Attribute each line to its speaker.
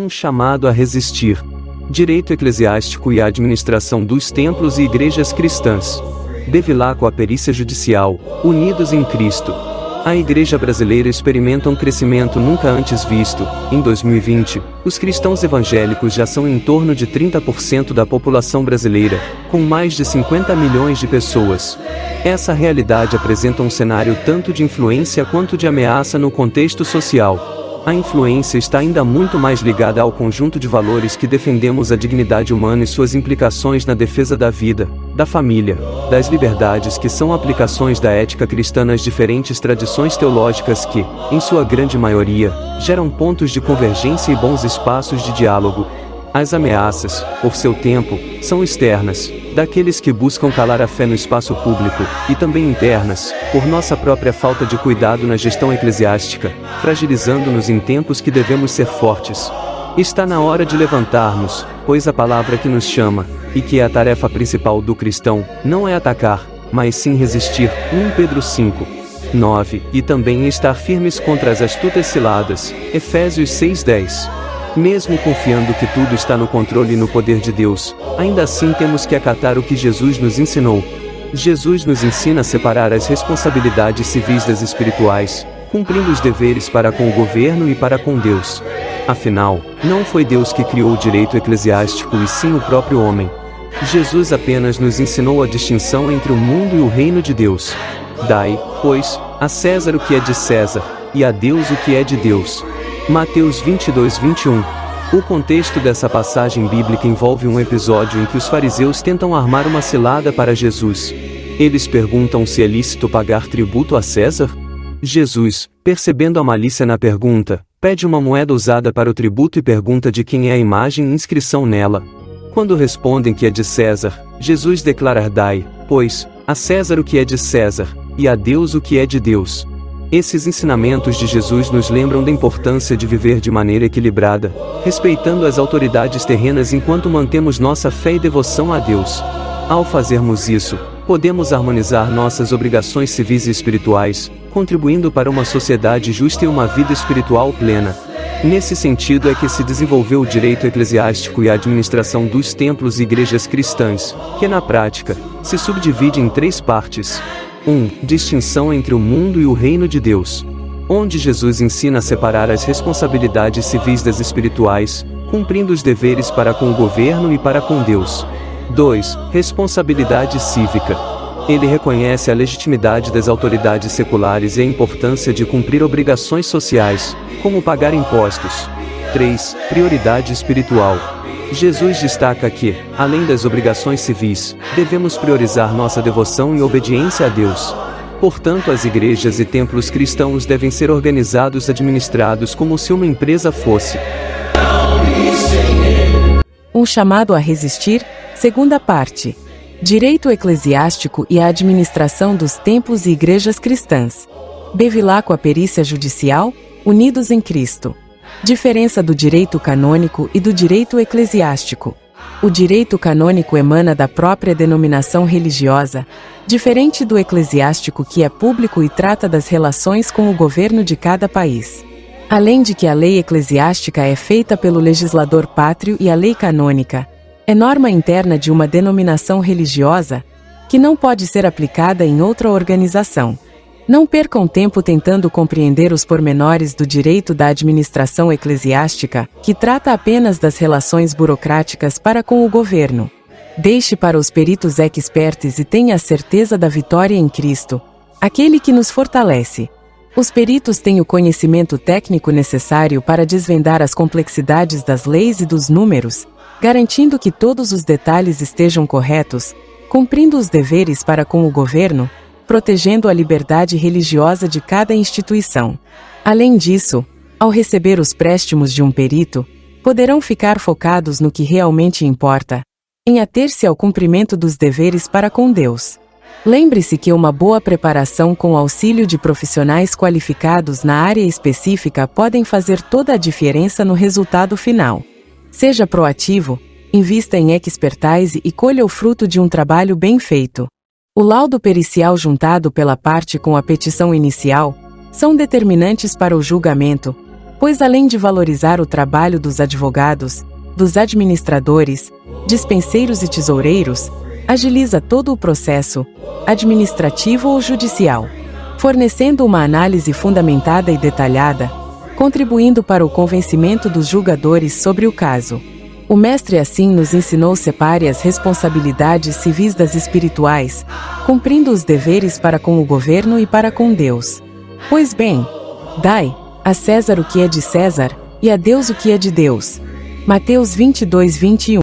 Speaker 1: Um chamado a resistir. Direito eclesiástico e a administração dos templos e igrejas cristãs. Bevilacqua, a perícia judicial, unidos em Cristo. A Igreja brasileira experimenta um crescimento nunca antes visto. Em 2020, os cristãos evangélicos já são em torno de 30% da população brasileira, com mais de 50 milhões de pessoas. Essa realidade apresenta um cenário tanto de influência quanto de ameaça no contexto social. A influência está ainda muito mais ligada ao conjunto de valores que defendemos: a dignidade humana e suas implicações na defesa da vida, da família, das liberdades, que são aplicações da ética cristã nas diferentes tradições teológicas que, em sua grande maioria, geram pontos de convergência e bons espaços de diálogo. As ameaças, por seu tempo, são externas, daqueles que buscam calar a fé no espaço público, e também internas, por nossa própria falta de cuidado na gestão eclesiástica, fragilizando-nos em tempos que devemos ser fortes. Está na hora de levantarmos, pois a palavra que nos chama, e que é a tarefa principal do cristão, não é atacar, mas sim resistir. 1 Pedro 5:9, e também estar firmes contra as astutas ciladas. Efésios 6:10. Mesmo confiando que tudo está no controle e no poder de Deus, ainda assim temos que acatar o que Jesus nos ensinou. Jesus nos ensina a separar as responsabilidades civis das espirituais, cumprindo os deveres para com o governo e para com Deus. Afinal, não foi Deus que criou o direito eclesiástico e sim o próprio homem. Jesus apenas nos ensinou a distinção entre o mundo e o reino de Deus. Dai, pois, a César o que é de César, e a Deus o que é de Deus. Mateus 22:21. O contexto dessa passagem bíblica envolve um episódio em que os fariseus tentam armar uma cilada para Jesus. Eles perguntam se é lícito pagar tributo a César. Jesus, percebendo a malícia na pergunta, pede uma moeda usada para o tributo e pergunta de quem é a imagem e inscrição nela. Quando respondem que é de César, Jesus declara: Dai, pois, a César o que é de César, e a Deus o que é de Deus. Esses ensinamentos de Jesus nos lembram da importância de viver de maneira equilibrada, respeitando as autoridades terrenas enquanto mantemos nossa fé e devoção a Deus. Ao fazermos isso, podemos harmonizar nossas obrigações civis e espirituais, contribuindo para uma sociedade justa e uma vida espiritual plena. Nesse sentido é que se desenvolveu o direito eclesiástico e a administração dos templos e igrejas cristãs, que na prática, se subdivide em 3 partes. 1. Distinção entre o mundo e o reino de Deus. Onde Jesus ensina a separar as responsabilidades civis das espirituais, cumprindo os deveres para com o governo e para com Deus. 2. Responsabilidade cívica. Ele reconhece a legitimidade das autoridades seculares e a importância de cumprir obrigações sociais, como pagar impostos. 3. Prioridade espiritual. Jesus destaca que, além das obrigações civis, devemos priorizar nossa devoção e obediência a Deus. Portanto, as igrejas e templos cristãos devem ser organizados e administrados como se uma empresa fosse.
Speaker 2: Um chamado a resistir, segunda parte. Direito eclesiástico e a administração dos templos e igrejas cristãs. Bevilacqua, a perícia judicial, unidos em Cristo. Diferença do direito canônico e do direito eclesiástico. O direito canônico emana da própria denominação religiosa, diferente do eclesiástico, que é público e trata das relações com o governo de cada país. Além de que a lei eclesiástica é feita pelo legislador pátrio e a lei canônica é norma interna de uma denominação religiosa, que não pode ser aplicada em outra organização. Não percam tempo tentando compreender os pormenores do direito da administração eclesiástica, que trata apenas das relações burocráticas para com o governo. Deixe para os peritos expertos e tenha a certeza da vitória em Cristo, aquele que nos fortalece. Os peritos têm o conhecimento técnico necessário para desvendar as complexidades das leis e dos números, garantindo que todos os detalhes estejam corretos, cumprindo os deveres para com o governo, protegendo a liberdade religiosa de cada instituição. Além disso, ao receber os préstimos de um perito, poderão ficar focados no que realmente importa, em ater-se ao cumprimento dos deveres para com Deus. Lembre-se que uma boa preparação com o auxílio de profissionais qualificados na área específica podem fazer toda a diferença no resultado final. Seja proativo, invista em expertise e colha o fruto de um trabalho bem feito. O laudo pericial juntado pela parte com a petição inicial são determinantes para o julgamento, Pois além de valorizar o trabalho dos advogados, dos administradores, dispenseiros e tesoureiros, agiliza todo o processo, administrativo ou judicial, fornecendo uma análise fundamentada e detalhada, contribuindo para o convencimento dos julgadores sobre o caso. O mestre assim nos ensinou separe as responsabilidades civis das espirituais, cumprindo os deveres para com o governo e para com Deus. Pois bem, dai a César o que é de César, e a Deus o que é de Deus. Mateus 22:21.